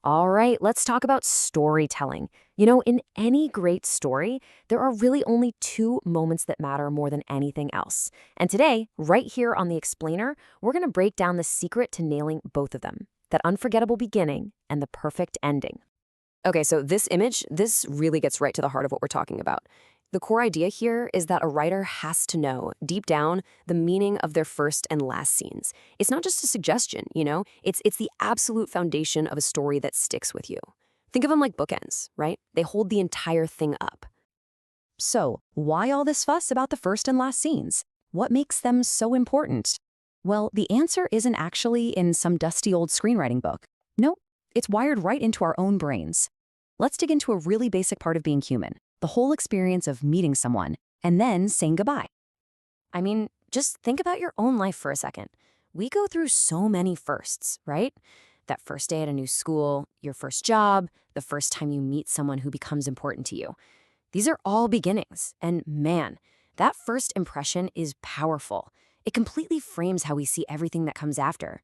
All right, let's talk about storytelling. In any great story, there are really only two moments that matter more than anything else. And today, right here on The Explainer, we're going to break down the secret to nailing both of them, that unforgettable beginning and the perfect ending. Okay, so this image, this really gets right to the heart of what we're talking about. The core idea here is that a writer has to know, deep down, the meaning of their first and last scenes. It's not just a suggestion. It's the absolute foundation of a story that sticks with you. Think of them like bookends, right? They hold the entire thing up. So, why all this fuss about the first and last scenes? What makes them so important? Well, the answer isn't actually in some dusty old screenwriting book. No, it's wired right into our own brains. Let's dig into a really basic part of being human, the whole experience of meeting someone and then saying goodbye. I mean, just think about your own life for a second. We go through so many firsts, right? That first day at a new school, your first job, the first time you meet someone who becomes important to you. These are all beginnings, and man, that first impression is powerful. It completely frames how we see everything that comes after.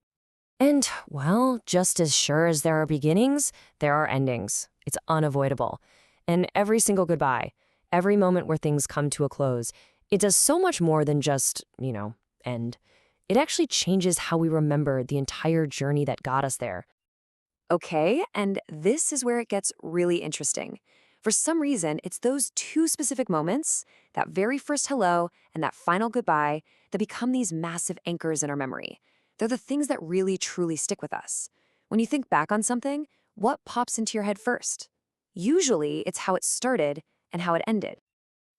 And, well, just as sure as there are beginnings, there are endings. It's unavoidable. And every single goodbye, every moment where things come to a close, it does so much more than just, end. It actually changes how we remember the entire journey that got us there. Okay, and this is where it gets really interesting. For some reason, it's those two specific moments, that very first hello and that final goodbye, that become these massive anchors in our memory. They're the things that really truly stick with us. When you think back on something, what pops into your head first? Usually, it's how it started and how it ended.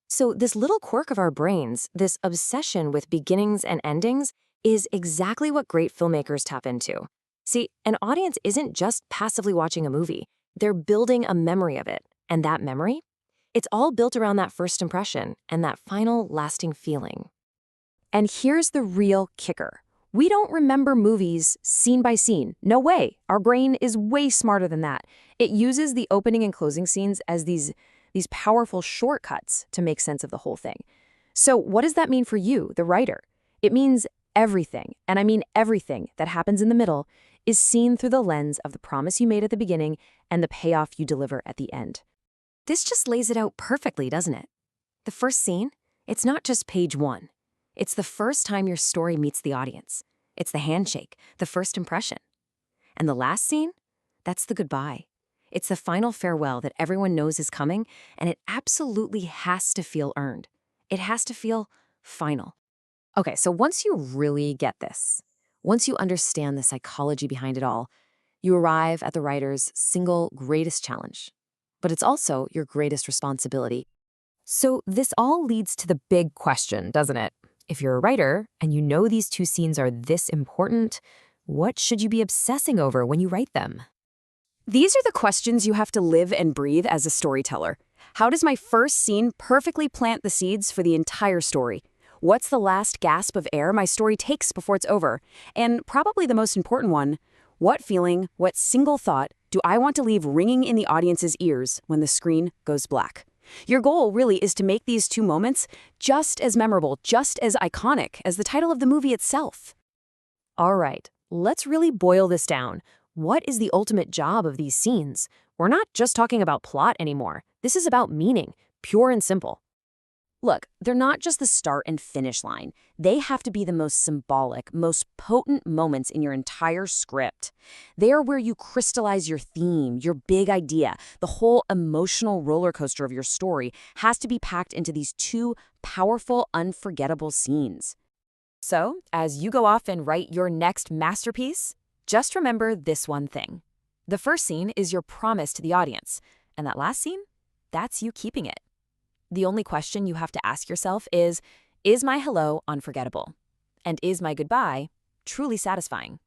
So this little quirk of our brains, this obsession with beginnings and endings, is exactly what great filmmakers tap into. See, an audience isn't just passively watching a movie. They're building a memory of it. And that memory? It's all built around that first impression and that final lasting feeling. And here's the real kicker. We don't remember movies scene by scene. No way. Our brain is way smarter than that. It uses the opening and closing scenes as these powerful shortcuts to make sense of the whole thing. So what does that mean for you, the writer? It means everything, and I mean everything that happens in the middle, is seen through the lens of the promise you made at the beginning and the payoff you deliver at the end. This just lays it out perfectly, doesn't it? The first scene, it's not just page one. It's the first time your story meets the audience. It's the handshake, the first impression. And the last scene? That's the goodbye. It's the final farewell that everyone knows is coming, and it absolutely has to feel earned. It has to feel final. Okay, so once you really get this, once you understand the psychology behind it all, you arrive at the writer's single greatest challenge. But it's also your greatest responsibility. So this all leads to the big question, doesn't it? If you're a writer and you know these two scenes are this important, what should you be obsessing over when you write them? These are the questions you have to live and breathe as a storyteller. How does my first scene perfectly plant the seeds for the entire story? What's the last gasp of air my story takes before it's over? And probably the most important one, what feeling, what single thought do I want to leave ringing in the audience's ears when the screen goes black? Your goal really is to make these two moments just as memorable, just as iconic as the title of the movie itself. All right, let's really boil this down. What is the ultimate job of these scenes? We're not just talking about plot anymore. This is about meaning, pure and simple. Look, they're not just the start and finish line. They have to be the most symbolic, most potent moments in your entire script. They are where you crystallize your theme, your big idea. The whole emotional roller coaster of your story has to be packed into these two powerful, unforgettable scenes. So, as you go off and write your next masterpiece, just remember this one thing. The first scene is your promise to the audience, and that last scene, that's you keeping it. The only question you have to ask yourself is my hello unforgettable? And is my goodbye truly satisfying?